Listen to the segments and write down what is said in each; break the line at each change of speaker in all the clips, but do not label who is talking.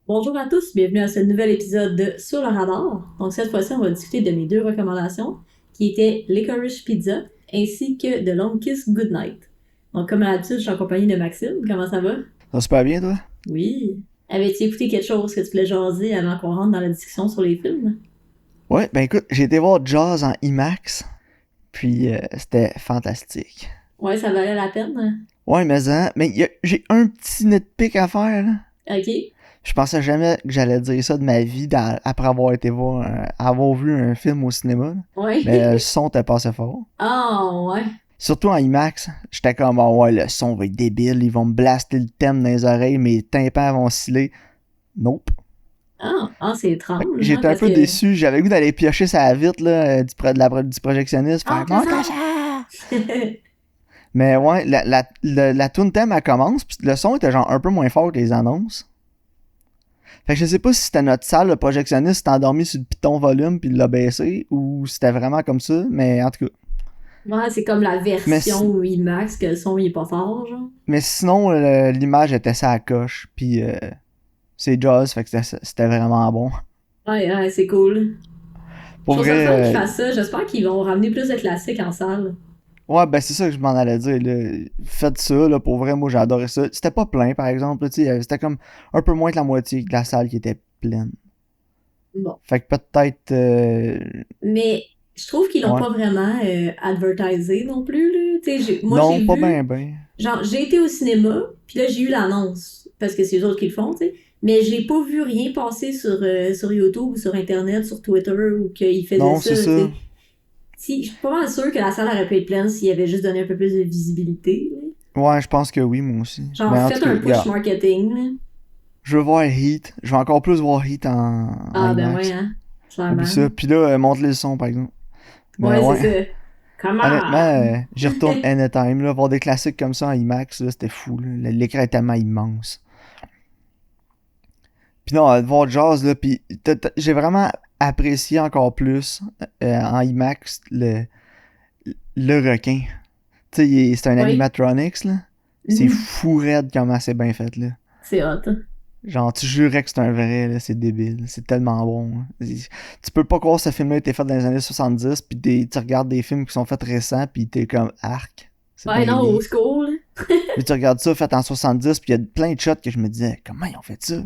Bonjour à tous, bienvenue à ce nouvel épisode de Sur le radar. Donc cette fois-ci, on va discuter de mes deux recommandations, qui étaient Licorice Pizza ainsi que The Long Kiss Goodnight. Donc comme à l'habitude, je suis en compagnie de Maxime. Comment ça va?
Ça va super bien, toi?
Oui. Avais-tu écouté quelque chose que tu voulais jaser avant qu'on rentre dans la discussion sur les films?
Ouais, ben écoute, j'ai été voir Jaws en IMAX, puis c'était fantastique.
Ouais, ça valait la peine?
Ouais, mais j'ai un petit nitpick à faire, là.
Ok.
Je pensais jamais que j'allais dire ça de ma vie après avoir été voir, avoir vu un film au cinéma, là. Mais le
Ouais.
son était pas assez fort.
Ah, ouais.
Surtout en IMAX, j'étais comme, ah ouais, le son va être débile, ils vont me blaster le thème dans les oreilles, mes tympans vont sciller. Nope.
Ah, c'est
Fait que
étrange, hein,
j'étais un
parce
peu
que...
déçu, j'avais le goût d'aller piocher ça vite, là, du projectionniste, faire,
Entre le
monte le
sang!
son! Mais ouais, la tune thème, elle commence, pis le son était genre un peu moins fort que les annonces. Fait que je sais pas si c'était notre salle, le projectionniste s'est endormi sur le piton volume puis il l'a baissé, ou si c'était vraiment comme ça, mais en tout cas.
Ouais, c'est comme la
Mais, si-
version IMAX que le son il est pas fort, genre.
mais sinon, l'image était ça à coche, puis c'est Jaws, fait que c'était vraiment bon.
Ouais, ouais, c'est cool. Je
Pour
trouve ça le fun qu'ils
vrai,
fassent ça. J'espère qu'ils vont ramener plus de classiques en salle.
ouais, ben c'est ça que je m'en allais dire, là. Faites ça, là, pour vrai, moi j'ai adoré ça. C'était pas plein, par exemple, là, tu sais, c'était comme un peu moins que la moitié de la salle qui était pleine.
Bon.
Fait que peut-être.
Mais je trouve qu'ils l'ont
Ouais.
pas vraiment advertisé non plus, là. Tu sais, moi,
Non,
j'ai
pas
vu...
ben ben.
Genre, j'ai été au cinéma, puis là, j'ai eu l'annonce, parce que c'est eux autres qui le font, tu sais. Mais j'ai pas vu rien passer sur YouTube ou sur Internet, sur Twitter, ou qu'ils faisaient
Non,
ça,
c'est
tu
ça.
sais. Si, je suis pas mal sûre que la salle aurait pu être pleine s'il avait juste donné un peu plus de visibilité, là.
Ouais, je pense que oui, moi aussi.
Genre,
Mais en tout
faites
cas,
un push
regarde.
marketing, là.
Je veux voir Heat. Je veux encore plus voir Heat en
Ah, ben ouais,
IMAX.
hein.
Oublie
Clairement.
ça. Puis là, monte le son, par exemple. Mais
Ouais, c'est
ouais.
ça. Come
Honnêtement,
on!
j'y retourne anytime. Là, voir des classiques comme ça en IMAX, là, c'était fou. Là. L'écran est tellement immense. Puis non, voir Jazz, là, puis j'ai vraiment apprécié encore plus en IMAX le requin. Tu sais, c'est un
Oui.
animatronics, là. C'est
Mhm.
fou raide comment c'est bien fait, là.
C'est hot.
Genre, tu jurais que c'est un vrai, là, c'est débile. C'est tellement bon. Hein. Tu peux pas croire que ce film-là a été fait dans les années 70, puis tu regardes des films qui sont faits récents, puis t'es comme arc. C'est
Ouais,
bien
non, au
laid.
school.
Puis tu regardes ça fait en 70, puis il y a plein de shots que je me disais, comment ils ont fait ça?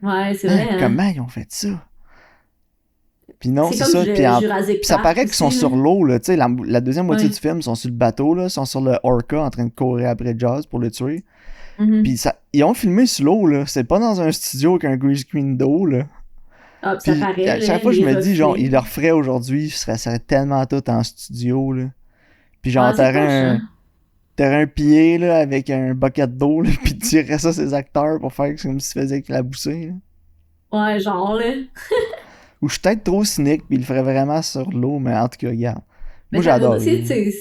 Ouais, c'est
Hein,
vrai, hein.
comment ils ont fait ça? Puis non,
C'est
c'est
comme
ça.
le Jurassic
Ça
Park
paraît qu'ils sont
aussi, là.
sur l'eau, là. Tu sais, la deuxième moitié du
Ouais.
film, ils sont sur le bateau, là. Ils sont sur le Orca en train de courir après Jaws pour le tuer.
Mhm.
Puis ils ont filmé sur l'eau, là. C'est pas dans un studio avec un green screen d'eau, là.
Ah, puis ça
Puis
paraît,
à chaque
là,
fois, je
les
me dis, genre,
reflets.
ils le referaient aujourd'hui, ça serait tellement tout en studio, là. Puis
Ah,
genre,
c'est poche, hein.
t'aurais un pied, là, avec un bucket d'eau, là, puis tu tirerais ça ses acteurs pour faire comme s'ils faisaient éclabousser, là.
Ouais, genre, là.
Ou je suis peut-être trop cynique, puis ils le feraient vraiment sur l'eau, mais en tout cas, regarde.
Mais
Moi, j'ai
ça doit.
adoré.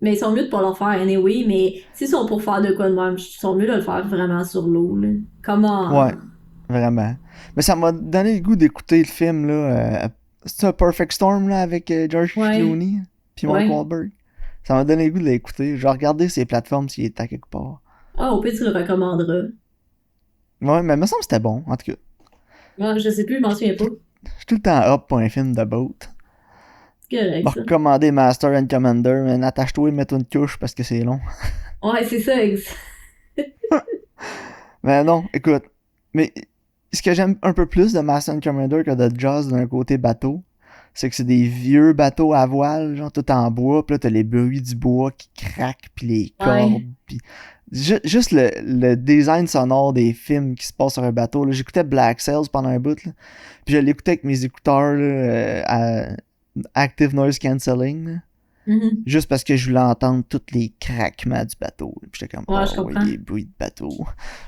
Mais ils sont mieux de pas le faire anyway, mais s'ils sont pour faire de quoi de même, ils sont mieux de le faire vraiment sur l'eau, là. Comment?
Ouais, vraiment. Mais ça m'a donné le goût d'écouter le film, là. C'est un Perfect Storm, là, avec George
Ouais,
Clooney, puis Mark
ouais.
Wahlberg. Ça m'a donné le goût de l'écouter. Je vais regarder ces plateformes s'il est à quelque part.
Ah, au pire, tu le recommanderas.
Ouais, mais il me semble que c'était bon, en tout cas.
Moi, je sais plus, je m'en souviens
Je
pas.
suis tout le temps up pour un film de boat.
C'est correct,
M'a
ça.
recommandé Master and Commander, mais attache-toi et mets-toi une couche parce que c'est long.
Ouais, c'est ça.
Mais non, écoute. Mais ce que j'aime un peu plus de Master and Commander que de Jaws d'un côté bateau, c'est que c'est des vieux bateaux à voile, genre tout en bois, pis là t'as les bruits du bois qui craquent, pis les cordes,
Ouais.
pis juste le design sonore des films qui se passent sur un bateau. Là. J'écoutais Black Sails pendant un bout, là, puis je l'écoutais avec mes écouteurs là, à Active Noise Cancelling, là,
Mhm.
juste parce que je voulais entendre tous les craquements du bateau. Puis j'étais comme,
Ouais, je
oh oui,
comprends.
les bruits de bateau.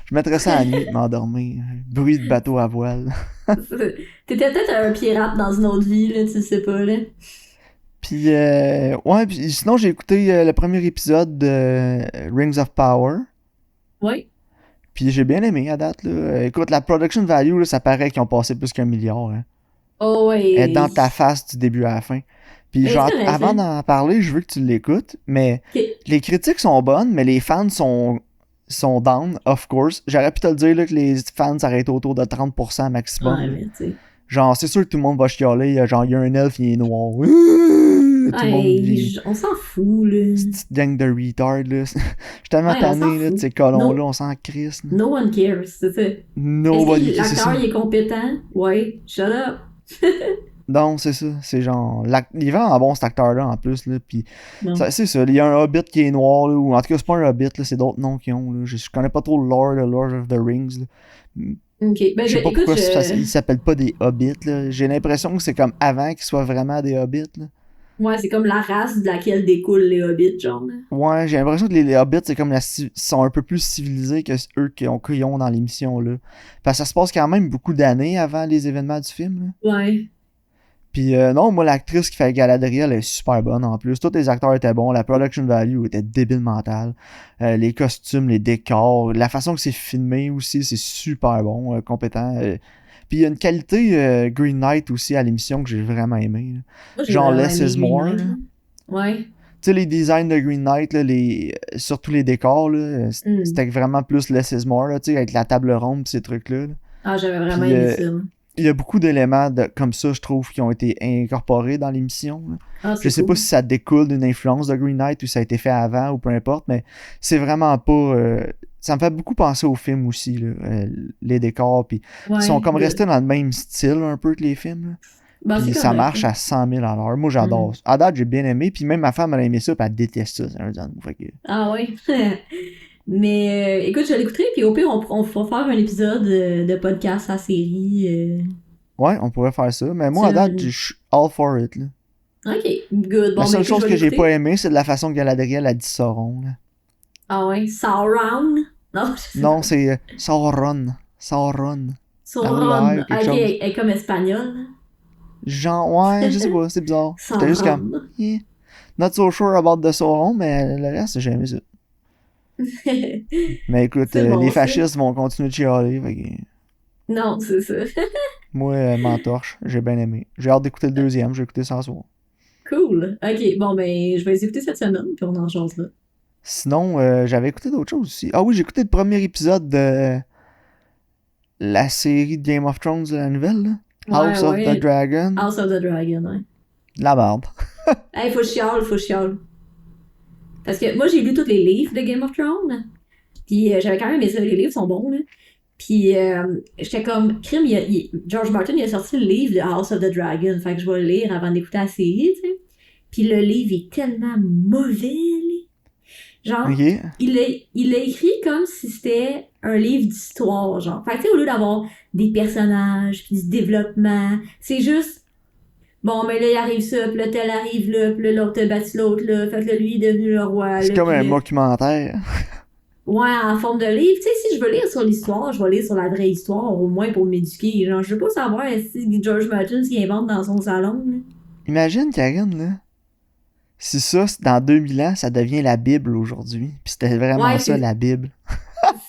Je mettrais ça à la nuit, m'endormir. Bruit de bateau à voile.
T'étais peut-être un pirate dans une autre vie, là, tu sais pas, là.
Puis, ouais, puis sinon, j'ai écouté le premier épisode de Rings of Power.
Oui.
Puis j'ai bien aimé à date. Là. Écoute, la production value, là, ça paraît qu'ils ont passé plus qu'un milliard. Hein.
Oh,
Elle est
ouais.
dans ta face du début à la fin. Puis
Mais c'est
genre,
correct,
avant
là.
d'en parler, je veux que tu l'écoutes. Mais
Ok.
les critiques sont bonnes, mais les fans sont sont down, of course. J'aurais pu te le dire là, que les fans s'arrêtent autour de 30% maximum.
Ouais, mais tu sais.
Genre, c'est sûr que tout le monde va chialer. Genre, il y a un elfe, il est noir. Tout le monde vit.
On s'en fout, là.
Cette petite gang de retards, là. Je suis tellement tanné, là, de ces colons-là, on s'en crisse. Là.
No one cares, c'est ça.
Nobody.
Est-ce que l'acteur, il est compétent? Ouais, shut up.
Non, c'est ça. C'est genre. Il est vraiment bon, cet acteur-là, en plus. Là, pis c'est ça. Il y a un hobbit qui est noir, là, ou en tout cas, c'est pas un hobbit, là, c'est d'autres noms qu'ils ont. Là. Je connais pas trop le Lord of the Rings. Là.
Ok, ben
je sais pas pourquoi ils s'appellent pas des hobbits. Là. J'ai l'impression que c'est comme avant qu'ils soient vraiment des hobbits. Là.
Ouais, c'est comme la race de laquelle découlent les hobbits, genre. Là.
Ouais, j'ai l'impression que les hobbits, c'est comme sont un peu plus civilisés que eux qu'ils ont dans l'émission. Là. Parce que ça se passe quand même beaucoup d'années avant les événements du film. Là.
Ouais.
Puis non, moi, l'actrice qui fait Galadriel, elle est super bonne en plus. Tous les acteurs étaient bons. La production value était débile mentale. Les costumes, les décors, la façon que c'est filmé aussi, c'est super bon, compétent. Puis il y a une qualité Green Knight aussi à l'émission que j'ai vraiment aimé.
Moi,
genre Less is More. Là.
Ouais.
Tu sais, les designs de Green Knight, là, surtout les décors, là, c'était vraiment plus Less is More, là, avec la table ronde et ces trucs-là. Là.
Ah, j'avais vraiment aimé ça.
Il y a beaucoup d'éléments comme ça, je trouve, qui ont été incorporés dans l'émission. Je sais pas si ça découle d'une influence de Green Knight ou ça a été fait avant ou peu importe, mais c'est vraiment pas... ça me fait beaucoup penser au film aussi, là, les décors. Puis ils sont comme restés dans le même style un peu que les films. Puis ça marche à 100 000 à l'heure. Moi, j'adore. À date, j'ai bien aimé. Puis même ma femme, elle a aimé ça, puis elle déteste ça.
Ah oui. Mais écoute, je l'écouterai, puis au pire, on pourra faire un épisode de podcast à série.
Ouais, on pourrait faire ça. Mais moi, à date, je suis all for it. Là.
Ok, good. Bon,
la seule chose que j'ai pas aimé, c'est de la façon que Galadriel a dit Sauron. Là.
Ah ouais, Sauron?
Non, c'est Sauron.
Sauron. Ok, elle est comme espagnole.
Genre, ouais, je sais pas, c'est bizarre. J'étais juste comme, yeah, not so sure about the Sauron, mais le reste, j'ai aimé ça. Mais écoute, bon, les fascistes vont continuer de chialer. Que...
Non, c'est ça.
Moi, m'entorche, j'ai bien aimé. J'ai hâte d'écouter le deuxième, j'ai écouté ça ce soir.
Cool. Ok, bon, ben, je vais les écouter cette semaine, puis on en change là.
Sinon, j'avais écouté d'autres choses aussi. Ah oui, j'ai écouté le premier épisode de la série de Game of Thrones, la nouvelle, là. House of the Dragon.
House of the Dragon, ouais.
La merde.
Hey, faut chiale. Parce que moi, j'ai lu tous les livres de Game of Thrones. Puis j'avais quand même aimé ça, les livres sont bons, là. Puis j'étais comme, crime, George Martin, il a sorti le livre de House of the Dragon. Fait que je vais le lire avant d'écouter la série, tu sais. Puis le livre est tellement mauvais, là. Genre,
okay.
il l'a écrit comme si c'était un livre d'histoire, genre. Fait que tu sais, au lieu d'avoir des personnages, puis du développement, c'est juste, bon, mais là, il arrive ça, puis là, tel arrive là, puis là, l'autre a battu l'autre, là, fait que là, lui, il est devenu le roi.
C'est comme un documentaire.
Ouais, en forme de livre. Tu sais, si je veux lire sur l'histoire, je vais lire sur la vraie histoire, au moins pour m'éduquer. Genre, je veux pas savoir si George Martin s'y invente dans son salon, là.
Imagine, Karine, là. Si ça, dans 2000 ans, ça devient la Bible aujourd'hui. Puis c'était vraiment ça, la Bible.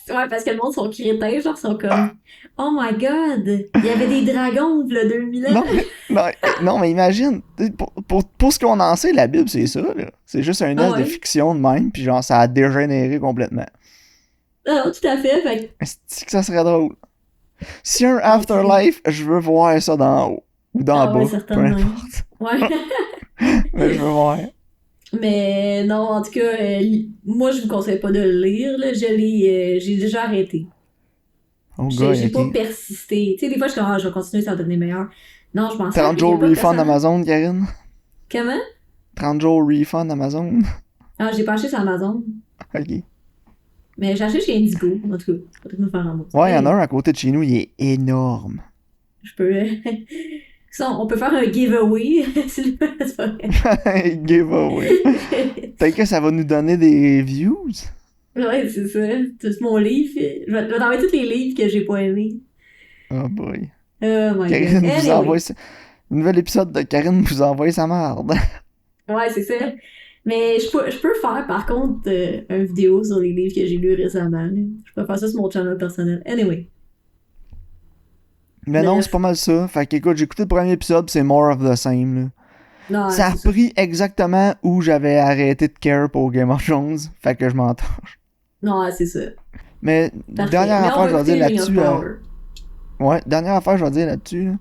Ouais, parce que le monde sont crétins, genre, sont comme « Oh my God! Il y avait des dragons, là, 2000 ans! »
Non, mais imagine, pour ce qu'on en sait, la Bible, c'est ça, là. C'est juste un œuvre de fiction de même, puis genre, ça a dégénéré complètement.
Ah, tout à fait.
Est-ce que ça serait drôle? Si y a un afterlife, je veux voir ça d'en haut. Ou d'en bas, peu importe.
Ouais.
Mais je veux voir.
Mais non, en tout cas, moi, je vous conseille pas de le lire, là. J'ai déjà arrêté.
Oh,
j'ai pas persisté. Tu sais, des fois, je suis comme, je vais continuer, ça va devenir meilleur. Non, je pense
30 jours refund Amazon, Karine?
Comment?
30 jours refund Amazon?
Ah, j'ai pas acheté sur Amazon.
Ok.
Mais j'ai acheté chez Indigo, en tout cas. Faut nous faire un mot.
Ouais, il y en a un à côté de chez nous, il est énorme.
Je peux... on peut faire un giveaway.
Giveaway. Peut-être que ça va nous donner des views.
Ouais, c'est ça. C'est mon livre. Je vais t'envoyer tous les livres que j'ai pas aimés.
Oh boy.
Oh my
Karine
God.
vous envoie ça. Un nouvel épisode de Karine vous envoie sa merde.
Ouais, c'est ça. Mais je peux faire, par contre, une vidéo sur les livres que j'ai lus récemment. Là. Je peux faire ça sur mon channel personnel. Anyway.
Mais non, c'est pas mal ça. Fait qu'écoute, j'ai écouté le premier épisode, c'est more of the same, là.
Non,
ça a pris exactement où j'avais arrêté de care pour Game of Thrones. Fait que je m'entorche.
Non, c'est ça.
Mais
Parfait.
dernière
Mais on
affaire, je
va
vais dire
écouter Ring of
là-dessus.
Power.
Ouais, dernière affaire, je vais dire là-dessus. Là.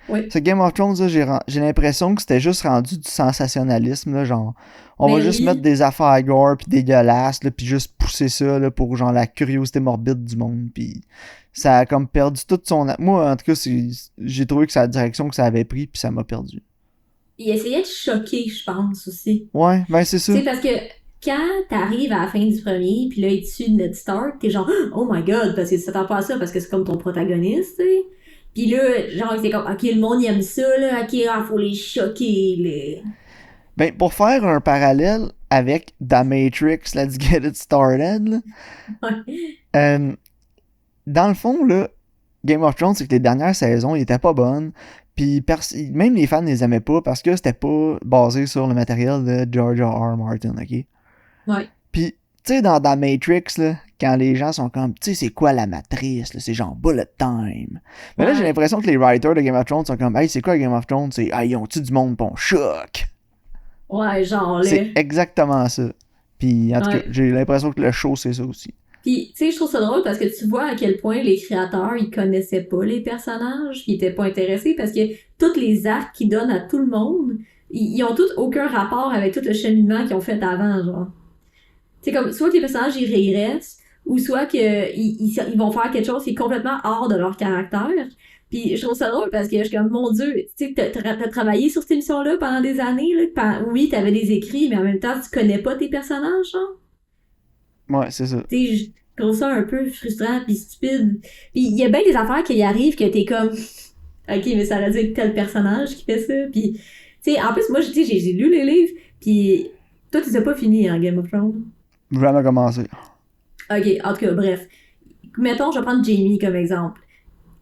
Oui.
Ce Game of Thrones, là, j'ai l'impression que c'était juste rendu du sensationnalisme. Là, genre, on va
Ben
juste mettre
oui.
des affaires à gore puis dégueulasses, là, puis juste pousser ça là, pour genre la curiosité morbide du monde. Puis ça a comme perdu toute son. Moi, en tout cas, j'ai trouvé que c'est la direction que ça avait pris, puis ça m'a perdu.
Il essayait de choquer, je pense, aussi.
Ouais, ben c'est
Tu
ça.
sais, parce que quand t'arrives à la fin du premier, puis là, il tue Ned Stark, t'es genre, oh my god, parce que tu t'attends pas à ça, parce que c'est comme ton protagoniste, tu sais. Puis là, genre, c'est comme, ok, le monde il aime ça, là, ok, faut les choquer, là.
Ben, pour faire un parallèle avec The Matrix, Let's Get It Started, là,
Ouais.
euh, dans le fond, là, Game of Thrones, c'est que les dernières saisons, ils étaient pas bonnes. Puis même les fans les aimaient pas parce que c'était pas basé sur le matériel de George R. R. Martin, ok?
Ouais.
Puis, tu sais, dans The Matrix, là, quand les gens sont comme, tu sais, c'est quoi la matrice, là? C'est genre bullet time. Mais là, j'ai
Ouais.
l'impression que les writers de Game of Thrones sont comme, hey, c'est quoi Game of Thrones? C'est, hey, ils ont-tu du monde pour choc?
Ouais, genre, là.
C'est exactement ça. Puis, en tout cas,
Ouais.
j'ai l'impression que le show, c'est ça aussi.
Puis, tu sais, je trouve ça drôle parce que tu vois à quel point les créateurs, ils connaissaient pas les personnages, ils étaient pas intéressés parce que toutes les arcs qu'ils donnent à tout le monde, ils ont tous aucun rapport avec tout le cheminement qu'ils ont fait avant, genre. Tu sais, comme, soit que les personnages, ils régressent, ou soit que ils vont faire quelque chose qui est complètement hors de leur caractère. Puis je trouve ça drôle parce que je suis comme, mon Dieu, tu sais, t'as travaillé sur cette émission-là pendant des années, là. Oui, t'avais des écrits, mais en même temps, tu connais pas tes personnages, genre.
Ouais, c'est ça.
Tu sais, je trouve ça un peu frustrant puis stupide. Puis il y a bien des affaires qui arrivent que t'es comme, ok, mais ça aurait dû être tel personnage qui fait ça. Puis, tu sais, en plus, moi, j'ai lu les livres, puis toi, tu les as pas finis en Game of Thrones.
J'ai jamais commencé.
Ok, en tout cas, bref. Mettons, je vais prendre Jamie comme exemple.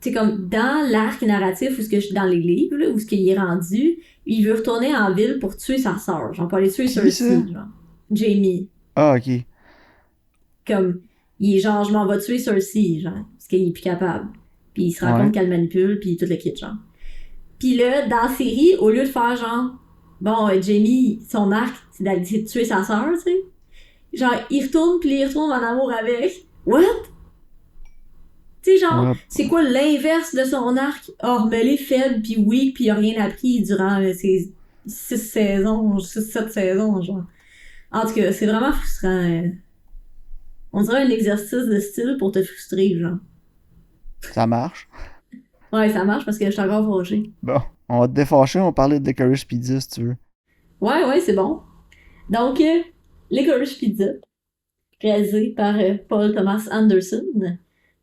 C'est comme dans l'arc narratif où ce que je dans les livres, là, où ce qu'il est rendu, il veut retourner en ville pour tuer sa sœur. Genre, pour aller tuer
Qui ça?
Cersei, genre. Jamie.
Ah, ok.
Comme, il est genre, je m'en vais tuer Cersei, genre, parce qu'il est plus capable. Puis il se rend
Ouais.
compte qu'elle manipule, puis tout le kit, genre. Puis là, dans la série, au lieu de faire genre, bon, Jamie, son arc, c'est d'aller tuer sa sœur, tu sais. Genre, il retourne, puis il retourne en amour avec. What? Tu sais, genre,
Ouais.
c'est quoi l'inverse de son arc? Oh, mais elle est faible, puis weak, puis il a rien appris durant ses 7 saisons, genre. En tout cas, c'est vraiment frustrant. On dirait un exercice de style pour te frustrer, genre.
Ça marche.
Ouais, ça marche parce que je suis encore fâchée.
Bon. On va te défâcher, on va parler de Licorice Pizza si tu veux.
Ouais, c'est bon. Donc, Licorice Pizza, réalisé par Paul Thomas Anderson,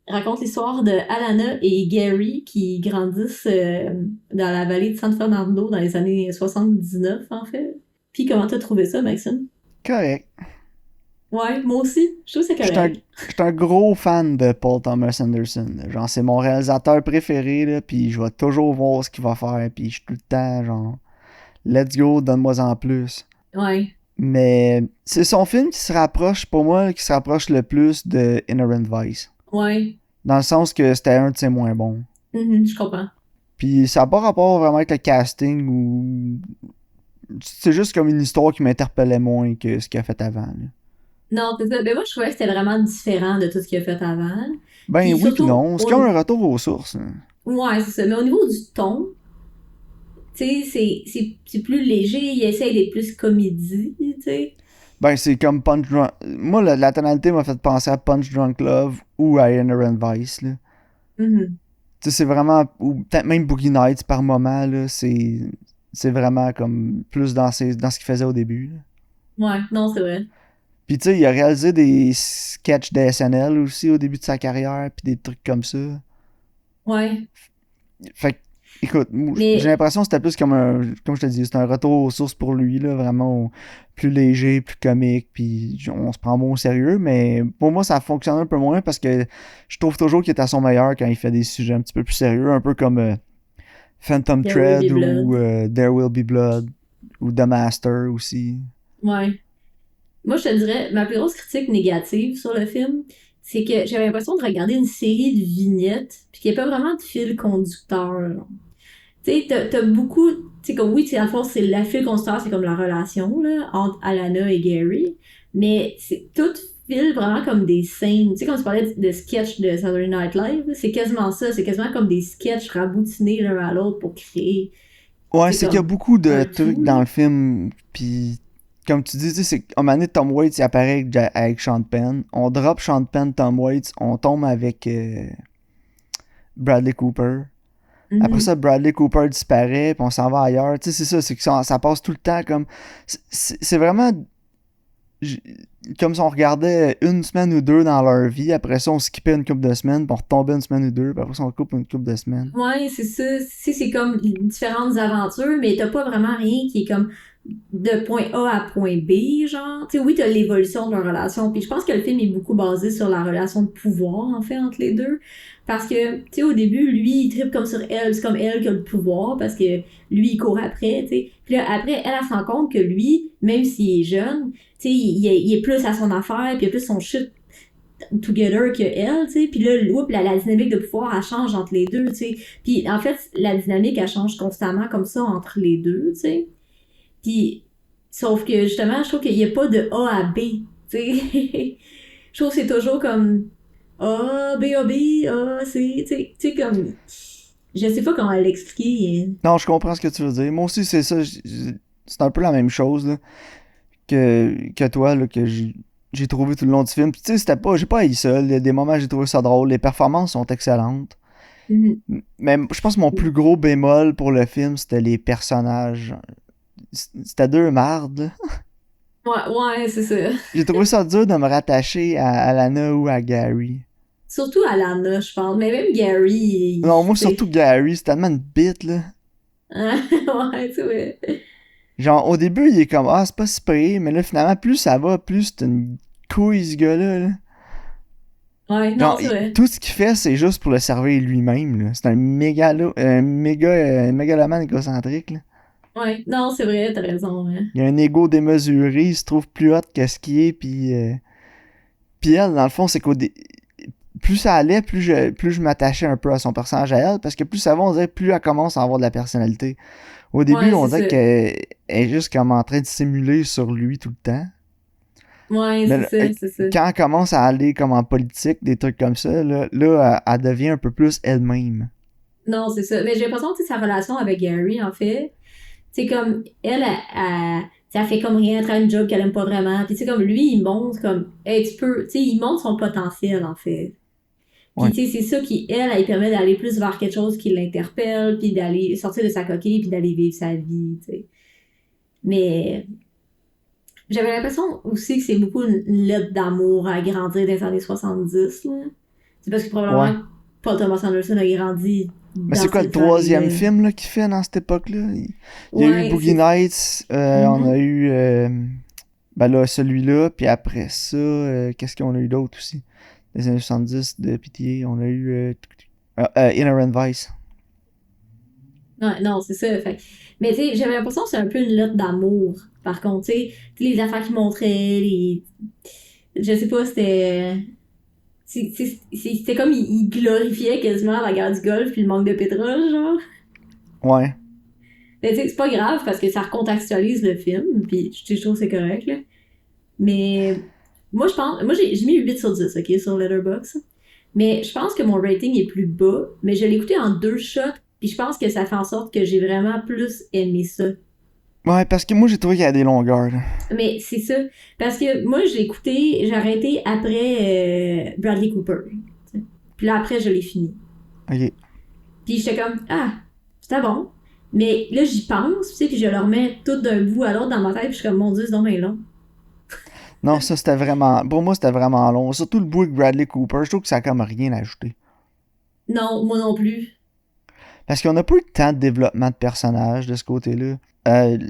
raconte l'histoire de Alana et Gary qui grandissent dans la vallée de San Fernando dans les années 79, en fait. Puis comment t'as trouvé ça, Maxime?
Correct.
Ouais, moi aussi. Je trouve que c'est correct.
J'étais un gros fan de Paul Thomas Anderson. Là. Genre, c'est mon réalisateur préféré, là, puis je vais toujours voir ce qu'il va faire, puis je suis tout le temps, genre, let's go, donne-moi en plus.
Ouais.
Mais c'est son film qui se rapproche, pour moi, qui se rapproche le plus de Inherent Vice.
Ouais.
Dans le sens que c'était un de ses moins bons.
Je comprends.
Puis ça n'a pas rapport vraiment avec le casting ou. C'est juste comme une histoire qui m'interpellait moins que ce qu'il a fait avant. Là.
Non, c'est ça. Mais moi, je trouvais que c'était vraiment différent de tout ce qu'il a fait avant.
Ben
Puis
oui,
surtout,
puis non. C'est comme un retour aux sources. Hein.
Ouais, c'est ça. Mais au niveau du ton, tu sais, c'est plus léger. Il essaye d'être plus comédie, tu sais.
Ben c'est comme Punch Drunk. Moi, la tonalité m'a fait penser à Punch Drunk Love ou à Inherent Vice. Là.
Mm-hmm.
Tu sais, c'est vraiment. Ou peut-être même Boogie Nights par moment. Là, c'est vraiment comme plus dans ce qu'il faisait au début. Là.
Ouais, non, c'est vrai.
Puis tu sais, il a réalisé des sketchs de SNL aussi au début de sa carrière, puis des trucs comme ça.
Ouais.
Fait que, écoute,
Mais
j'ai l'impression que c'était plus comme je te dis, c'était un retour aux sources pour lui, là, vraiment plus léger, plus comique, puis on se prend moins au sérieux, mais pour moi, ça fonctionne un peu moins parce que je trouve toujours qu'il est à son meilleur quand il fait des sujets un petit peu plus sérieux, un peu comme Phantom
There Will
Thread
Be Blood.
ou There Will Be Blood, ou The Master aussi.
Ouais. Moi, je te dirais, ma plus grosse critique négative sur le film, c'est que j'avais l'impression de regarder une série de vignettes, puis qu'il n'y a pas vraiment de fil conducteur. Genre. Tu sais, t'as beaucoup. Tu sais, comme oui, à la fois, c'est la fil conducteur, c'est comme la relation là, entre Alana et Gary, mais c'est tout file vraiment comme des scènes. Tu sais, quand tu parlais de sketch de Saturday Night Live, c'est quasiment ça. C'est quasiment comme des sketchs raboutinés l'un à l'autre pour créer,
Ouais,
tu sais,
c'est qu'il y a
comme
beaucoup de
un
trucs
tout,
dans
là.
le film, puis comme tu dis, tu sais, c'est qu'à un moment donné, Tom Waits il apparaît avec Sean Penn. On drop Sean Penn, Tom Waits, on tombe avec Bradley Cooper. Après
Mhm.
ça, Bradley Cooper disparaît, puis on s'en va ailleurs. Tu sais, c'est ça, c'est que ça passe tout le temps comme... C'est vraiment j- comme si on regardait une semaine ou deux dans leur vie. Après ça, on skippait une couple de semaines, puis on retombait une semaine ou deux, puis après ça, on coupe une couple de semaines.
Ouais, c'est ça. C'est comme différentes aventures, mais t'as pas vraiment rien qui est comme de point A à point B, genre. Tu sais, oui, t'as l'évolution de leur relation. Puis je pense que le film est beaucoup basé sur la relation de pouvoir, en fait, entre les deux. Parce que, tu sais, au début, lui, il tripe comme sur elle, c'est comme elle qui a le pouvoir, parce que lui, il court après, tu sais. Puis là, après, elle se rend compte que lui, même s'il est jeune, tu sais, il est plus à son affaire, puis il a plus son shit together que elle, tu sais. Puis là, la dynamique de pouvoir, elle change entre les deux, tu sais. Puis en fait, la dynamique, elle change constamment comme ça entre les deux, tu sais. Puis, sauf que justement, je trouve qu'il n'y a pas de A à B, tu sais. Je trouve que c'est toujours comme A, B, A, B, A, C, tu sais, comme. Je sais pas comment l'expliquer.
Non, je comprends ce que tu veux dire. Moi aussi, c'est ça. C'est un peu la même chose là, que toi, là, que j'ai trouvé tout le long du film. Puis, tu sais, c'était pas. J'ai pas haï ça. Il y a des moments, j'ai trouvé ça drôle. Les performances sont excellentes.
Mhm.
Mais je pense que mon plus gros bémol pour le film, c'était les personnages. C'était deux mardes, là.
Ouais, ouais, c'est ça.
J'ai trouvé ça dur de me rattacher à Lana ou à Gary.
Surtout à Lana, je pense. Mais même Gary,
Non, moi,
tu sais.
surtout Gary, c'est tellement une bite, là.
Ouais, tu sais.
Genre, au début, il est comme, ah, c'est pas si pire, mais là, finalement, plus ça va, plus c'est une couille, ce gars-là, là.
Ouais, non,
Genre,
c'est vrai.
tout ce qu'il fait, c'est juste pour le servir lui-même, là. C'est un mégalomane égocentrique, là.
Ouais, non, c'est vrai, t'as raison. Hein.
Il a un ego démesuré, il se trouve plus hot que ce qu'il est, puis elle, dans le fond, c'est plus ça allait, plus je m'attachais un peu à son personnage à elle, parce que plus ça va, on dirait plus elle commence à avoir de la personnalité. Au début,
Ouais,
on
c'est
dirait
ça.
qu'elle est juste comme en train de simuler sur lui tout le temps.
Ouais,
Mais
c'est
là,
ça, c'est ça.
quand elle commence à aller comme en politique, des trucs comme ça, elle devient un peu plus elle-même.
Non, c'est ça. Mais j'ai l'impression que tu sais, sa relation avec Gary, en fait, c'est comme tu sais, elle fait comme rien, elle travaille une job qu'elle aime pas vraiment. Puis tu sais, comme lui, il montre comme, hey, tu peux, tu sais, il montre son potentiel, en fait. Puis
Ouais.
tu sais, c'est ça qui, elle permet d'aller plus vers quelque chose qui l'interpelle, puis d'aller sortir de sa coquille, puis d'aller vivre sa vie, tu sais. Mais j'avais l'impression aussi que c'est beaucoup une lettre d'amour à grandir dans les années 70, là. C'est parce que
Ouais.
probablement Paul Thomas Anderson a grandi
Mais
dans
c'est quoi le
ces
troisième
années-là.
film là, qu'il fait dans cette époque-là? Il y a eu
Ouais,
Boogie
c'est.
Nights, on a
Mhm.
eu ben là, celui-là, puis après ça, qu'est-ce qu'on a eu d'autre aussi? Les années 70 de Pitié, on a eu Inherent Vice.
Ouais, non, c'est ça. Fait. Mais tu sais, j'avais l'impression que c'est un peu une lettre d'amour. Par contre, tu sais, les affaires qu'il montrait, je sais pas, c'était comme il glorifiait quasiment la guerre du Golfe puis le manque de pétrole, genre.
Ouais.
Mais tu sais, c'est pas grave parce que ça recontextualise le film, puis je trouve que c'est correct, là. Mais moi, je pense. Moi, j'ai mis 8 sur 10, OK, sur Letterboxd. Mais je pense que mon rating est plus bas, mais je l'ai écouté en deux shots, puis je pense que ça fait en sorte que j'ai vraiment plus aimé ça.
Ouais, parce que moi, j'ai trouvé qu'il y a des longueurs, là.
Mais c'est ça. Parce que moi, je l'ai écouté, j'ai arrêté après Bradley Cooper. T'sais. Puis là, après, je l'ai fini.
Ok.
Puis j'étais comme, ah, c'était bon. Mais là, j'y pense, tu sais, puis je le remets tout d'un bout à l'autre dans ma tête, puis je suis comme, mon Dieu, c'est donc bien long.
Non, ça, c'était vraiment... Pour moi, c'était vraiment long. Surtout le bout avec Bradley Cooper, je trouve que ça a comme rien ajouté.
Non, moi non plus.
Parce qu'on n'a pas eu tant de développement de personnages de ce côté-là.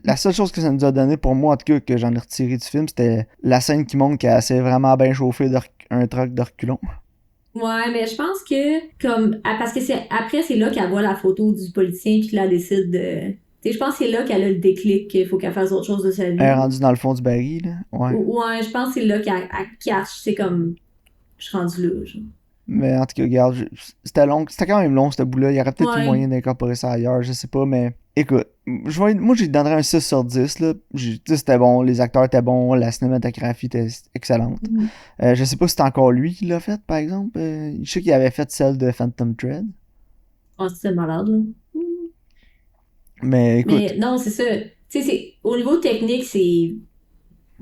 La seule chose que ça nous a donné, pour moi en tout cas, que j'en ai retiré du film, c'était la scène qui montre qu'elle s'est vraiment bien chauffée un truck de reculons.
Ouais, mais je pense que, comme, parce que après, c'est là qu'elle voit la photo du politicien, puis qu'elle décide de. Tu sais, je pense que c'est là qu'elle a le déclic qu'il faut qu'elle fasse autre chose de sa
Elle est
vie.
rendue dans le fond du baril, là. Ouais.
Ouais, je pense que c'est là qu'elle catch. C'est comme, je suis rendue là, genre.
Mais en tout cas, regarde, c'était long. C'était quand même long, ce bout-là. Il y aurait peut-être eu
Ouais.
moyen d'incorporer ça ailleurs, je sais pas, mais Écoute, moi, j'y donnerais un 6 sur 10, là. Tu sais, c'était bon, les acteurs étaient bons, la cinématographie était excellente.
Mhm.
Je sais pas si c'est encore lui qui l'a fait, par exemple. Je sais qu'il avait fait celle de Phantom Thread.
Ah, c'était malade, là.
Mais écoute,
Mais non, c'est ça. Tu sais, au niveau technique, c'est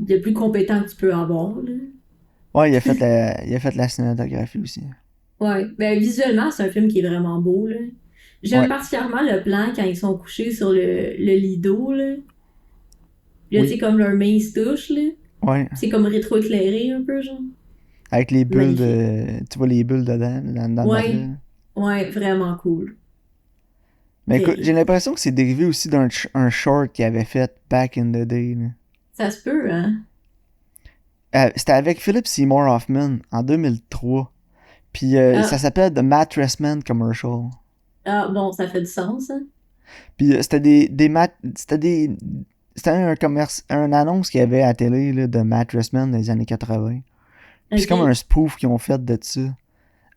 le plus compétent que tu peux avoir, là.
ouais, il a fait la cinématographie aussi.
Ouais. Ben, visuellement, c'est un film qui est vraiment beau, là. J'aime
Ouais,
particulièrement le plan quand ils sont couchés sur le lit d'eau, là. Là, tu sais,
oui,
comme leur main se touche, là.
ouais.
C'est comme rétro-éclairé, un peu, genre.
Avec les bulles
Magnifique.
de. Tu vois les bulles dedans, dans le matelas.
Ouais. Ouais, vraiment cool.
Mais écoute, j'ai
Terrible.
l'impression que c'est dérivé aussi d'un short qu'il avait fait back in the day, là.
Ça se peut, hein?
C'était avec Philip Seymour Hoffman en 2003. Puis ça
Ah,
s'appelle The Mattress Man Commercial.
ah, bon, ça fait du sens, hein?
Puis c'était un commerce, un annonce qu'il y avait à la télé là, de Mattress Man dans les années 80. Puis c'est comme un
Ok.
spoof qu'ils ont fait de ça.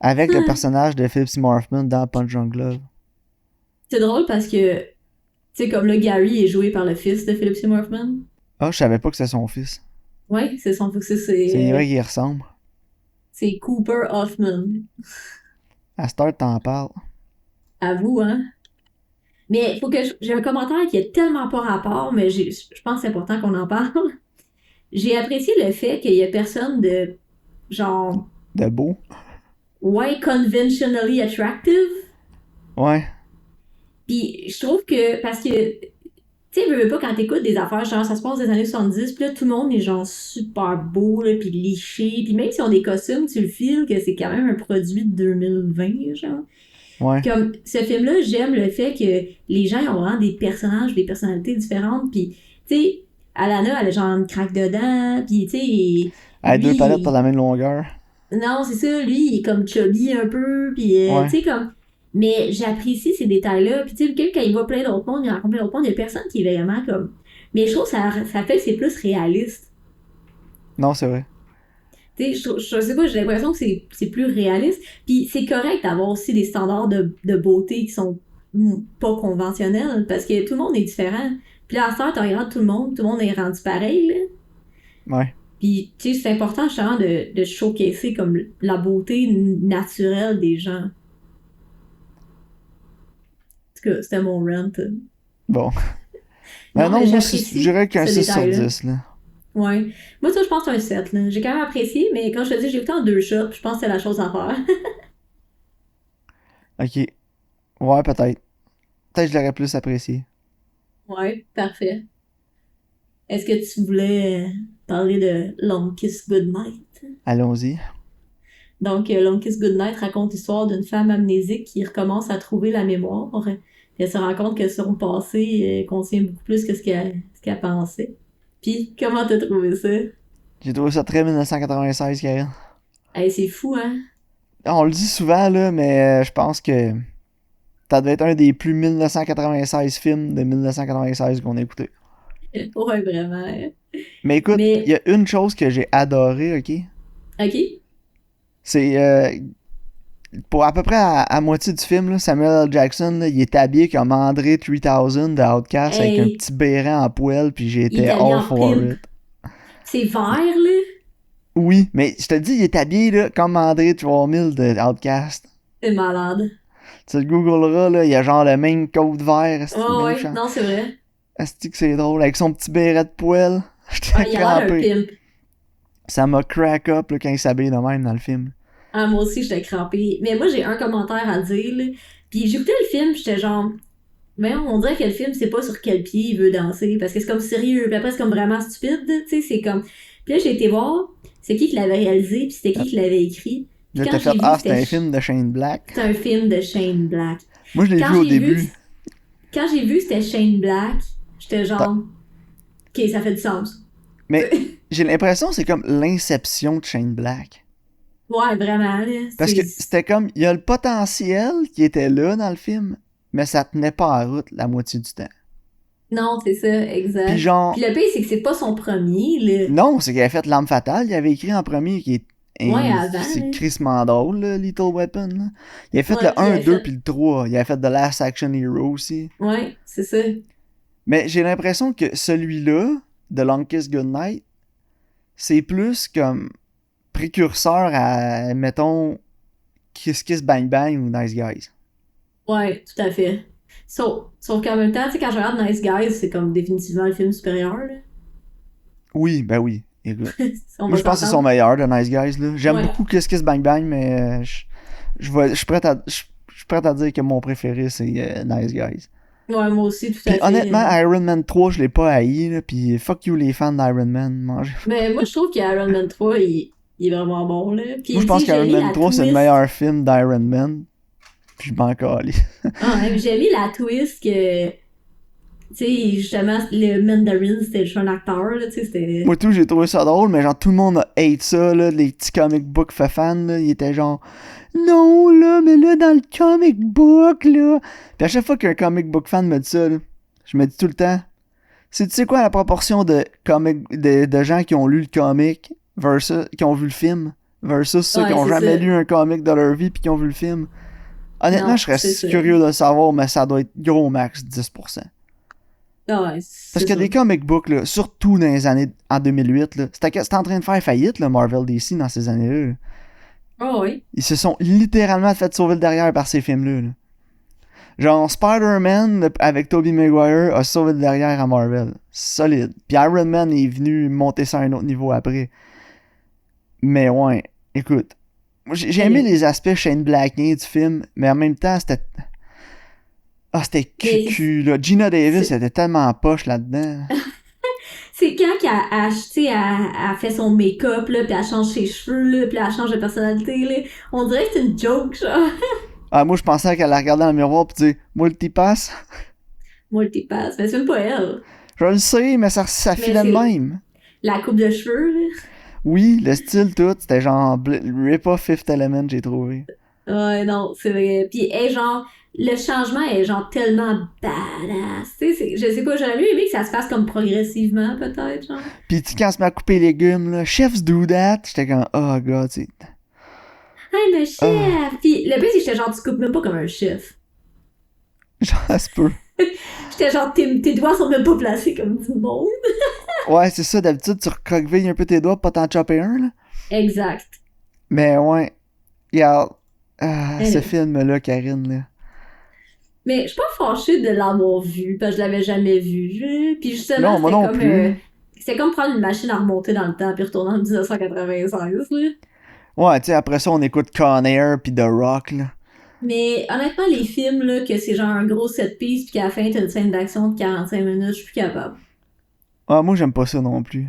Avec le personnage de Philip Seymour Hoffman dans Punch Drunk Love.
C'est drôle parce que, tu sais, comme le Gary est joué par le fils de Philip Seymour Hoffman.
Ah, je savais pas que c'était son fils.
Ouais, c'est son fils,
C'est vrai qu'il ressemble.
c'est Cooper Hoffman.
À cette heure, t'en parles.
À vous, hein? Mais faut que j'ai un commentaire qui est tellement pas rapport, mais je pense que c'est important qu'on en parle. J'ai apprécié le fait qu'il y a personne de genre
De beau.
ouais conventionally attractive.
Ouais.
Puis je trouve que parce que tu sais, veux pas quand t'écoutes des affaires, genre ça se passe des années 70, puis là tout le monde est genre super beau, là, puis liché, puis même si on ont des costumes, tu le files que c'est quand même un produit de 2020, genre.
Ouais.
Comme ce film-là, j'aime le fait que les gens ils ont vraiment des personnages, des personnalités différentes, puis tu sais, Alana, elle a genre une craque dedans, puis tu sais,
À deux palettes pour
lui,
la même longueur.
non, c'est ça, lui, il est comme chubby un peu, puis tu
Ouais.
sais, comme. Mais j'apprécie ces détails-là. Puis tu sais, quand il voit plein d'autres mondes, il rencontre plein d'autres mondes, il y a personne qui est vraiment comme. Mais je trouve que ça fait que c'est plus réaliste.
Non, c'est vrai.
Tu sais, je sais pas, j'ai l'impression que c'est plus réaliste. Puis c'est correct d'avoir aussi des standards de beauté qui sont pas conventionnels, parce que tout le monde est différent. Puis là, à ça, tu regardes tout le monde est rendu pareil, là.
Ouais.
Puis, tu sais, c'est important justement de showcaser comme la beauté naturelle des gens. En tout cas, c'était mon rant.
Bon. Ben
Non,
non,
mais
moi, je
j'apprécie
dirais qu'un
ce
6 sur
détail-là.
10 là.
Ouais. Moi, ça, je pense que c'est un 7, là. J'ai quand même apprécié, mais quand je te dis, j'ai écouté en deux shots, puis je pense que c'est la chose à faire.
Ok. Ouais, peut-être. Peut-être que je l'aurais plus apprécié.
Ouais, parfait. Est-ce que tu voulais parler de Long Kiss Goodnight?
Allons-y.
Donc, Long Kiss Goodnight raconte l'histoire d'une femme amnésique qui recommence à trouver la mémoire. Elle se rend compte que son passé contient beaucoup plus que ce qu'elle pensait. Puis, comment t'as trouvé ça?
J'ai trouvé ça très 1996, Karine.
Hey, c'est fou, hein?
On le dit souvent, là, mais je pense que ça devait être un des plus 1996 films de 1996 qu'on a écouté.
Ouais, vraiment. Hein.
Mais écoute, il y
Mais,
a une chose que j'ai adorée, ok?
ok.
C'est pour à peu près à moitié du film, là, Samuel L. Jackson, là, il est habillé comme André 3000 de Outcast avec un
Hey,
petit béret en poêle, puis j'ai
il est
été
habillé
all
en
for
pimp.
it.
C'est vert, là.
Oui, mais je te dis, il est habillé là, comme André 3000 de Outcast.
C'est malade.
Tu le googleras, là, il a genre le même coat vert,
Ouais,
même
ouais.
chant.
Non, c'est vrai.
Asti que c'est drôle, avec son petit béret de poêle.
Ah,
J'étais
il a l'air d'un
crampé.
pimp.
Ça m'a crack up là, quand il s'habille de même dans le film.
Ah, moi aussi, j'étais crampée. Mais moi, j'ai un commentaire à dire, là. Puis j'écoutais le film, puis j'étais genre... Mais on dirait que le film, c'est pas sur quel pied il veut danser, parce que c'est comme sérieux, puis après, c'est comme vraiment stupide, tu sais, c'est comme... Puis là, j'ai été voir, c'est qui l'avait réalisé, puis c'était qui l'avait écrit. Puis
Là,
quand
t'as
j'ai
fait,
vu,
ah, c'était un film de Shane Black.
c'était un film de Shane Black.
Moi, je l'ai
Quand
vu au
j'ai vu,
début.
quand j'ai vu c'était Shane Black, j'étais
T'as-
genre... OK, ça fait du sens.
Mais j'ai l'impression que c'est comme l'inception de Shane Black.
Ouais, vraiment, là.
Parce que c'était comme, il y a le potentiel qui était là dans le film, mais ça tenait pas en route la moitié du temps.
Non, c'est ça,
Puis
exact.
genre,
Puis le pire, c'est que c'est pas son premier, là.
non, c'est qu'il avait fait L'Arme Fatale, il avait écrit en premier qui est
Ouais, avant,
c'est
là.
crissement drôle, là, Lethal Weapon. Là. Il a fait
Ouais,
le 1, 2 puis le 3. Il a fait The Last Action Hero aussi.
Ouais, c'est ça.
Mais j'ai l'impression que celui-là, The Longest Goodnight, c'est plus comme précurseur à, mettons, Kiss Kiss Bang Bang ou Nice Guys.
Ouais, tout à fait. Sauf qu'en même temps, tu sais, quand je regarde Nice Guys, c'est comme définitivement le film supérieur, là.
Oui, ben oui. Écoute.
On
Moi,
va
je pense que c'est son
s'entendre.
meilleur, The Nice Guys. Là. J'aime
Ouais.
beaucoup Kiss Kiss Bang Bang, mais je suis prêt à dire que mon préféré, c'est Nice Guys.
Ouais, moi aussi, tout
Puis
à
honnêtement,
fait.
Iron Man 3, je l'ai pas haï, là, puis fuck you les fans d'Iron Man.
Mais moi, je trouve qu'Iron Man 3, il est vraiment bon, là.
Moi, je
Puis, tu
pense
sais, j'ai
qu'Iron
aimé
Man
la
3, c'est le
twist.
meilleur film d'Iron Man. Puis je m'en calais.
Ah, ouais, j'ai aimé la twist que, tu sais, justement, le Mandarin, c'était juste un acteur, là, tu sais, c'était...
Moi, tout, j'ai trouvé ça drôle, mais genre, tout le monde a hate ça, là, les petits comic book fans, là, ils étaient genre, non, là, mais là, dans le comic book, là. Puis à chaque fois qu'un comic book fan me dit ça, là, je me dis tout le temps, tu sais quoi la proportion de gens qui ont lu le comic versus, qui ont vu le film, versus ceux qui
Ouais,
ont
c'est
jamais
ça.
lu un comic de leur vie puis qui ont vu le film? Honnêtement,
Non,
je serais
c'est ça.
curieux de le savoir, mais ça doit être gros max 10%.
Ah ouais,
Parce
c'est
que
ça.
des comic books, là, surtout dans les années en 2008, là, c'était en train de faire faillite, le Marvel DC, dans ces années-là. Là.
Ah ouais.
Ils se sont littéralement fait sauver le derrière par ces films-là. Là. Genre, Spider-Man avec Tobey Maguire a sauvé le derrière à Marvel. Solide. Puis Iron Man est venu monter ça à un autre niveau après. Mais ouais, écoute. J'ai aimé les aspects Shane Blackney du film, mais en même temps, c'était. Ah, c'était
Mais
cucu, là. Gina Davis
c'est
était tellement poche là-dedans.
c'est quand qu'elle a acheté, elle fait son make-up, là, pis elle change ses cheveux, là, pis elle change de personnalité, là. On dirait que c'est une joke, genre.
Ah, moi, je pensais qu'elle la regardait dans le miroir pis dire multipass.
Multipass. Mais c'est même pas elle.
Je le sais, mais ça
Mais
filait de
c'est
même.
la coupe de cheveux, là.
Oui, le style tout, c'était genre rip-off Fifth Element, j'ai trouvé.
Ouais, non, c'est vrai. Puis, elle, genre, le changement est genre tellement badass. Tu sais, je sais pas, j'aurais mieux aimé que ça se fasse comme progressivement, peut-être, genre.
Pis quand elle se met à couper les légumes, là, chefs do that, j'étais comme, oh god, c'est.
Hey, le
Ah,
chef! Puis, le pire, c'est que j'étais genre, tu coupes même pas comme un chef.
genre, ça se peut.
J'étais genre, tes doigts sont même pas placés comme du monde.
Ouais, c'est ça, d'habitude, tu recroquevilles un peu tes doigts pour pas t'en chopper un, là.
Exact.
Mais ouais, regarde, ce
Anyway.
film-là, Karine, là.
Mais je suis pas fâchée de l'avoir vu, parce que je l'avais jamais vu. Puis justement,
Non, moi non plus.
c'était comme prendre une machine à remonter dans le temps puis retourner en 1996, là.
Ouais, tu sais, après ça, on écoute Con Air pis The Rock, là.
Mais honnêtement, les films, là, que c'est genre un gros set piece puis qu'à la fin, t'as une scène d'action de 45 minutes, je suis plus capable.
Ah, moi, j'aime pas ça non plus.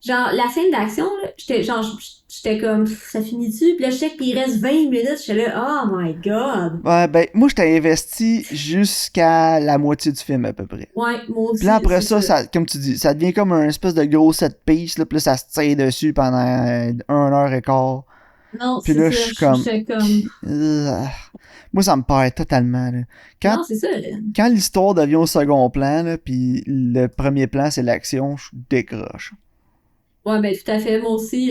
Genre, la scène d'action, là, j'étais comme, ça finit-tu? Puis là, je sais qu'il reste 20 minutes, j'étais là, oh my god!
Ouais, ben, moi, j'étais investi jusqu'à la moitié du film, à peu près.
Ouais, moi
Puis là,
aussi,
après
c'est ça.
ça, comme tu dis, ça devient comme un espèce de gros set piece, là, puis là, ça se tire dessus pendant 1 heure et quart.
Non,
Puis
c'est
là, je
ça,
suis comme...
j'étais comme,
Moi, ça me paraît totalement, là. Quand,
non, c'est ça, là.
quand l'histoire devient au second plan, là, puis le premier plan, c'est l'action, je décroche.
Ouais, ben tout à fait. Moi aussi,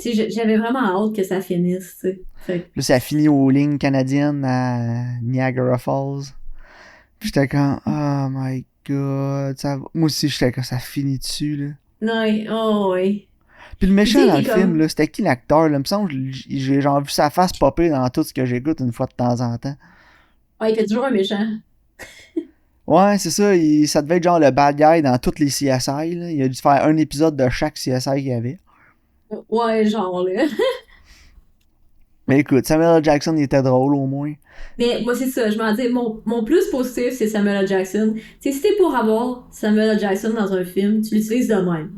tu sais, j'avais vraiment hâte que ça finisse, tu sais.
Là, ça finit aux lignes canadiennes à Niagara Falls. Puis j'étais comme, oh my god. Moi aussi, j'étais comme, ça finit dessus, là.
Ouais, oh ouais.
Puis le
Puis tu
méchant
sais,
dans
il
le
est
film,
comme...
là, c'était qui l'acteur, là? Il me semble que j'ai genre vu sa face popper dans tout ce que j'écoute une fois de temps en temps.
Ouais, il fait toujours un méchant.
Ouais, c'est ça, ça devait être genre le bad guy dans toutes les CSI, là. Il a dû faire un épisode de chaque CSI qu'il y avait.
Ouais, genre, là.
Mais écoute, Samuel L. Jackson, il était drôle au moins.
Mais moi, c'est ça. Je m'en dis, mon plus positif, c'est Samuel L. Jackson. Tu sais, si t'es pour avoir Samuel L. Jackson dans un film, tu l'utilises de même.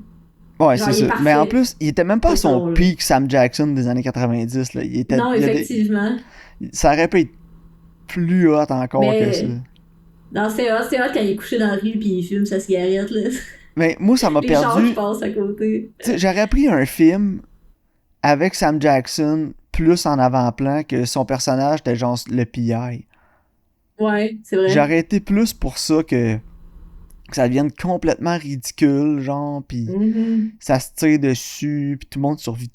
Ouais,
Genre,
c'est
il est
ça. Mais en
parfait.
plus, il était même pas à
C'est
son
drôle.
peak Sam Jackson des années 90, là.
Non, effectivement.
Ça aurait pu être plus hot encore que ça.
Mais... Non, c'est hot quand il est couché dans la rue puis il fume sa cigarette, là.
Mais moi, ça m'a
Les chars qui
perdu.
passent à côté.
Tu sais, j'aurais pris un film avec Sam Jackson plus en avant-plan que son personnage était genre le PI.
Ouais, c'est vrai.
J'aurais été plus pour ça que ça devienne complètement ridicule, genre, pis
Mhm.
ça se tire dessus, pis tout le monde survit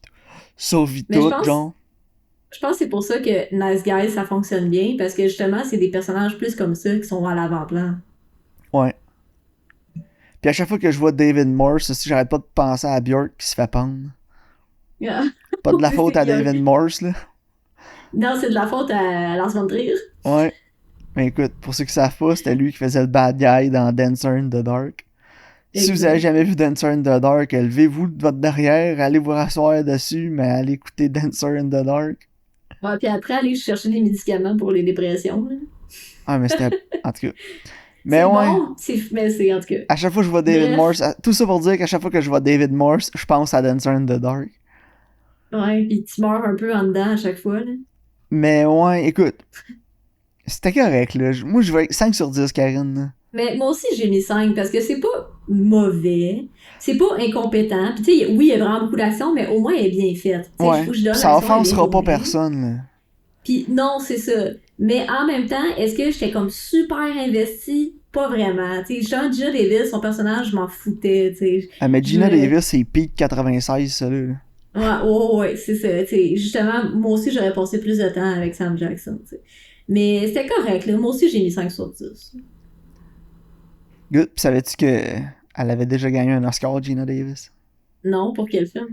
Sauve
Mais je
tout,
pense,
genre.
je pense que c'est pour ça que Nice Guys, ça fonctionne bien, parce que justement, c'est des personnages plus comme ça qui sont à l'avant-plan.
Ouais. Puis à chaque fois que je vois David Morse, aussi, j'arrête pas de penser à Björk qui se fait pendre.
Yeah.
Pas de la
C'est
faute à
Björk.
David Morse, là.
Non, c'est de la faute à Lars von Trier.
Ouais. Mais écoute, pour ceux qui savent pas, c'était lui qui faisait le bad guy dans Dancer in the Dark. Si vous avez
Exact.
jamais vu Dancer in the Dark, levez-vous de votre derrière, allez vous rasseoir dessus, mais allez écouter Dancer in the Dark.
Ouais, puis après, aller chercher des médicaments pour les dépressions. Là.
Ah, mais c'était... En tout cas. Mais
C'est
ouais,
bon, mais c'est en tout cas.
à chaque fois que je vois David
Bref,
Morse... Tout ça pour dire qu'à chaque fois que je vois David Morse, je pense à Dancer in the Dark.
ouais, puis tu meurs un peu en dedans à chaque fois. Là.
Mais ouais, écoute, c'était correct, là. Moi, je vais 5 sur 10, Karine, là.
Mais moi aussi, j'ai mis 5 parce que c'est pas mauvais, c'est pas incompétent. Puis tu sais, oui, il y a vraiment beaucoup d'action, mais au moins elle est bien faite. Tu sais, il
Ouais,
faut que je donne
ça
l'action, elle est bien
offensera pas
tournée.
personne, là.
Puis non, c'est ça. Mais en même temps, est-ce que j'étais comme super investie? Pas vraiment. Tu sais, John Gina Davis, son personnage, je m'en foutais, tu sais.
Ah, mais
Je
Gina
me...
Davis, c'est Peak 96, ça, là.
Ouais, c'est ça. Tu sais, justement, moi aussi, j'aurais passé plus de temps avec Sam Jackson, tu sais. Mais c'était correct, là. Moi aussi, j'ai mis 5 sur 10.
Good, pis savais-tu que elle avait déjà gagné un Oscar, Gina Davis?
Non, pour quel film?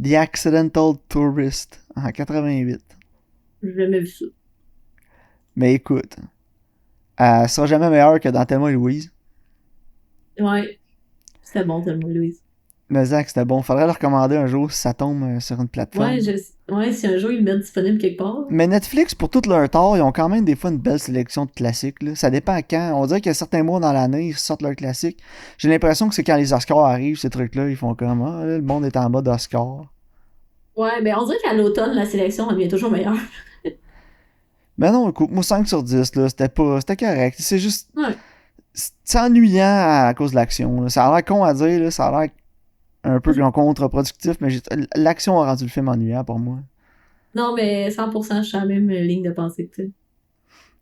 The Accidental Tourist, en 88.
J'ai jamais vu ça.
Mais écoute, elle sera jamais meilleure que dans Thelma et Louise.
Ouais. C'était bon, tellement, Louise.
Mais Zach, c'était bon. Faudrait le recommander un jour si ça tombe sur une plateforme.
Ouais, si un jour ils le mettent disponible quelque part.
Mais Netflix, pour tout leur tort, ils ont quand même des fois une belle sélection de classiques. Là. Ça dépend à quand. On dirait qu'il y a certains mois dans l'année, ils sortent leurs classiques. J'ai l'impression que c'est quand les Oscars arrivent, ces trucs-là, ils font comme ah, là, le monde est en mode Oscar.
Ouais, mais on dirait qu'à l'automne, la sélection devient toujours meilleure.
Mais non, écoute, moi 5 sur 10, là, c'était correct. C'est juste.
Ouais.
C'est ennuyant à cause de l'action. Là. Ça a l'air con à dire, là, ça a l'air un peu contre-productif, mais l'action a rendu le film ennuyant pour moi.
Non, mais 100%, je suis à la même ligne de pensée que toi.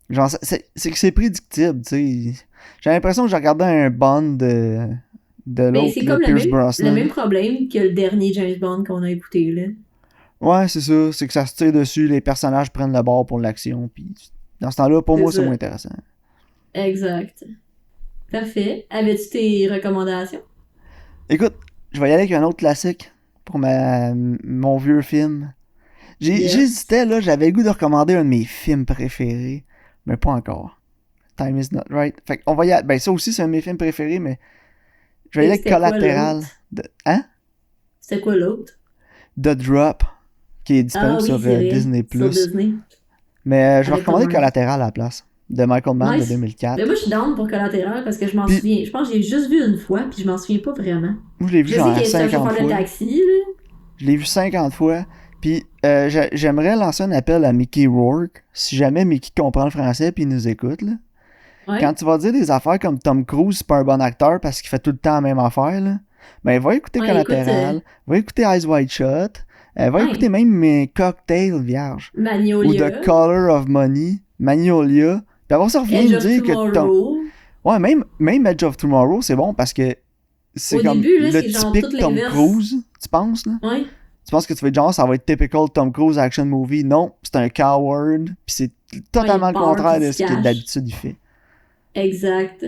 Genre, c'est que c'est prédictible, tu sais. J'ai l'impression que j'ai regardé un Bond de
Mais
l'autre,
c'est
là,
comme
Pierce
le
Brosnan.
même problème que le dernier James Bond qu'on a écouté, là.
Ouais, c'est ça. C'est que ça se tire dessus, les personnages prennent le bord pour l'action, puis dans ce temps-là, pour
C'est
moi, c'est
ça.
moins intéressant.
Exact. Parfait. Avais-tu tes recommandations?
Écoute, je vais y aller avec un autre classique pour mon vieux film.
Yes.
J'hésitais, là, j'avais le goût de recommander un de mes films préférés, mais pas encore. Time is not right. Fait qu'on va y aller. Ben, ça aussi, c'est un de mes films préférés, mais je vais y aller avec
C'était quoi
Collateral.
l'autre?
Hein?
C'était quoi l'autre?
The Drop, qui est disponible
Ah oui,
sur
c'est vrai.
Disney+.
Sur Disney.
Mais je vais
Avec
recommander
Tom Hanks.
Collateral à la place, de Michael Mann de
Nice.
2004.
Mais moi, je suis down pour Collatéral parce que je m'en
Puis-
souviens. Je pense que j'ai juste vu une fois, puis je m'en souviens pas vraiment.
Moi, je l'ai vu
Je sais
genre
qu'il est un
50
chauffeur de
fois.
taxi, là.
Je l'ai vu 50 fois. Puis j'aimerais lancer un appel à Mickey Rourke, si jamais Mickey comprend le français puis il nous écoute, là.
Ouais.
Quand tu vas dire des affaires comme Tom Cruise, c'est pas un bon acteur parce qu'il fait tout le temps la même affaire, là, ben va écouter
Ouais,
Collateral,
écoute,
va écouter Eyes Wide Shut, va
Ouais.
écouter même mes Cocktails vierges, ou
Magnolia.
The Color of Money, Magnolia, puis après ça revient
Edge
me
of
dire que Tom...
Tomorrow.
Ouais, même Edge of Tomorrow, c'est bon parce que c'est
Au
comme
début, là,
le
c'est genre
typique
tout
Tom
l'inverse.
Cruise, tu penses, là?
Ouais.
Tu penses que tu vas être genre, ça va être typical Tom Cruise action movie. Non, c'est un coward, puis c'est totalement
Ouais, il
le
part,
contraire
puis
de
il
ce
se
qu'il
cache.
d'habitude il fait.
Exact.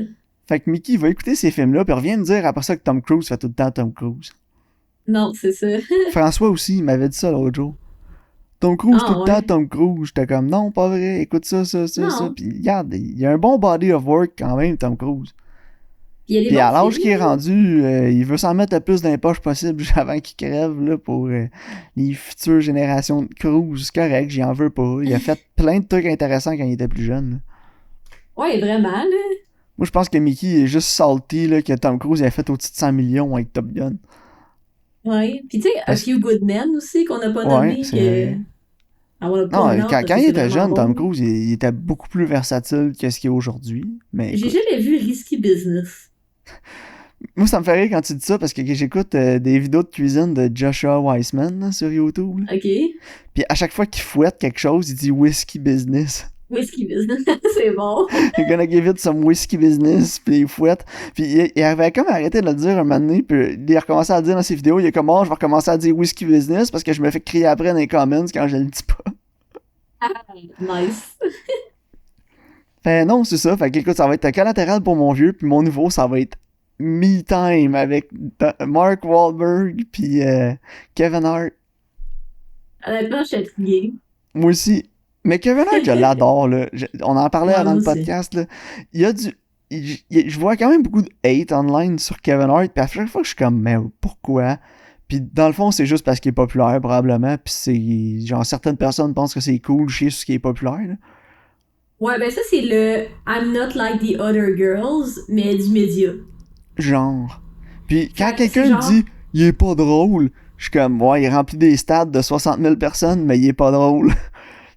Fait que Mickey va écouter ces films-là, puis revient me dire après ça que Tom Cruise fait tout le temps Tom Cruise.
Non, c'est ça.
François aussi, il m'avait dit ça l'autre jour. Tom Cruise
Ah,
tout le temps
ouais.
Tom Cruise. J'étais comme, non, pas vrai, écoute ça.
Non.
Puis regarde, il y a un bon body of work quand même, Tom Cruise.
Puis il y a des
Puis à
bons
l'âge
films,
qu'il est
là.
rendu, il veut s'en mettre le plus dans les poches possible avant qu'il crève là, pour les futures générations de Cruise. C'est correct, j'y en veux pas. Il a fait plein de trucs intéressants quand il était plus jeune. Là.
Ouais, vraiment, là.
Moi, je pense que Mickey est juste salty là, que Tom Cruise a fait au-dessus de 100 millions avec Top Gun.
Ouais. Puis tu sais, A
Parce-
Few Good Men aussi, qu'on n'a pas
Ouais,
nommé,
c'est
que...
vrai.
I wanna
Non,
point out,
quand
parce que
il
c'est
était
vraiment
jeune, Tom
bon.
Cruise, il était beaucoup plus versatile que ce qu'il est aujourd'hui. Mais
J'ai
écoute,
jamais vu Risky Business.
moi, ça me fait rire quand tu dis ça parce que j'écoute des vidéos de cuisine de Joshua Weissman là, sur YouTube. Là.
OK.
Puis à chaque fois qu'il fouette quelque chose, il dit Whiskey Business.
Whisky business, c'est bon.
You're gonna give it some whiskey business, puis il fouette. Puis il avait comme arrêté de le dire un moment donné, puis il a recommencé à le dire dans ses vidéos, il est comme, oh, je vais recommencer à dire whiskey business parce que je me fais crier après dans les comments quand je le dis pas.
Nice.
Fait non, c'est ça. Fait que écoute, ça va être collatéral pour mon vieux, puis mon nouveau, ça va être Me Time avec Mark Wahlberg, puis Kevin Hart.
Honnêtement, je suis intriguée.
Moi aussi. Mais Kevin Hart, je l'adore, là. On en parlait
Ouais,
avant
moi
le
aussi.
podcast, là. Il y a du... Je vois quand même beaucoup de hate online sur Kevin Hart, puis à chaque fois, je suis comme, mais pourquoi? Puis dans le fond, c'est juste parce qu'il est populaire, probablement, puis c'est... Genre, certaines personnes pensent que c'est cool, chier sur ce qui est populaire, là.
Ouais, ben ça, c'est le I'm not like the other girls, mais du média.
Genre. Puis quand
Fait que c'est
quelqu'un
genre.
dit, il est pas drôle, je suis comme, ouais, il remplit des stades de 60 000 personnes, mais il est pas drôle.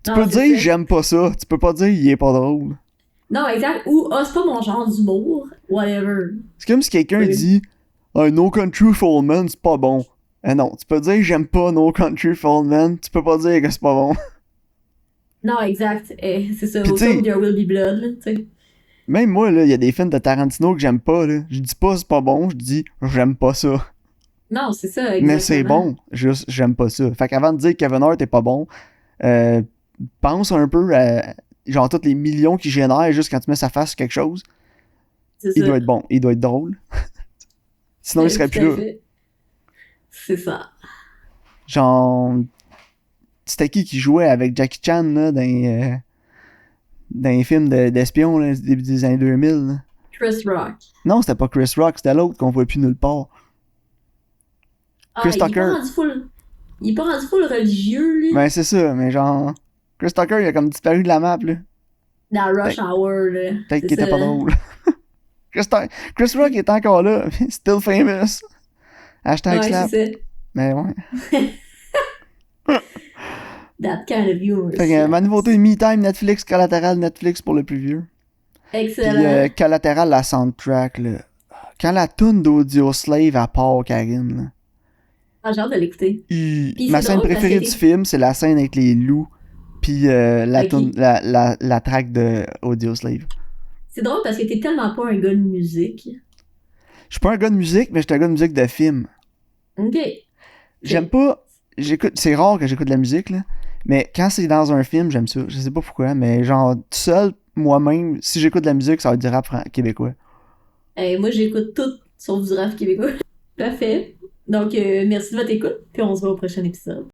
Tu
Non,
peux
c'est
dire,
ça.
j'aime pas ça. Tu peux pas dire, il est pas drôle.
Non, exact. Ou, ah, c'est pas mon genre d'humour. Whatever.
C'est comme si quelqu'un
Oui.
dit No Country for Old Men, c'est pas bon. Non, tu peux dire j'aime pas No Country for Old Men, tu peux pas dire que c'est pas bon.
Non, exact. C'est ça.
Puis,
Au
tu sais,
top, There Will Be Blood, là, tu sais.
même moi, là, il y a des films de Tarantino que j'aime pas, là. Je dis pas c'est pas bon, je dis j'aime pas ça.
Non, c'est ça,
Mais c'est
exactement.
bon, juste j'aime pas ça. Fait qu'avant de dire que Kevin Hart est pas bon, pense un peu à genre tous les millions qu'il génère juste quand tu mets sa face sur quelque chose.
C'est
Il
ça.
doit être bon, il doit être drôle. Sinon, il serait
Tout
plus
à
là.
fait. C'est ça.
Genre, c'était qui jouait avec Jackie Chan là, dans les films d'espions là, du début des années 2000 là.
Chris Rock.
Non, c'était pas Chris Rock, c'était l'autre qu'on voit plus nulle part.
Ah,
Chris
il est pas
Tucker.
rendu full. Il est pas rendu full religieux, lui.
Ben c'est ça, mais genre, Chris Tucker il a comme disparu de la map là.
Dans Rush Hour, là.
Peut-être
C'est
qu'il était
ça.
pas drôle. Chris Rock est encore là, still famous. Hashtag
Ouais,
slap.
c'est ça.
Mais ouais.
That kind of humor.
Fait que ma nouveauté Me Time Netflix, collatéral Netflix pour le plus vieux. Puis
Excellent.
collatéral la soundtrack là. Quand la tune d'Audio Slave à part, Karine là.
Ah, j'ai hâte de l'écouter.
Ma
c'est
scène
drôle parce
préférée
que
du film, c'est la scène avec les loups. Puis la,
Ok.
la track de Audio Slave.
C'est drôle parce que t'es tellement pas un gars de musique.
Je suis pas un gars de musique, mais je suis un gars de musique de film.
Ok.
J'aime pas. C'est rare que j'écoute de la musique, là. Mais quand c'est dans un film, j'aime ça. Je sais pas pourquoi, mais genre, tout seul, moi-même, si j'écoute de la musique, ça va être du rap québécois.
Moi, j'écoute tout sauf du rap québécois. Parfait. Donc, merci de votre écoute, puis on se voit au prochain épisode.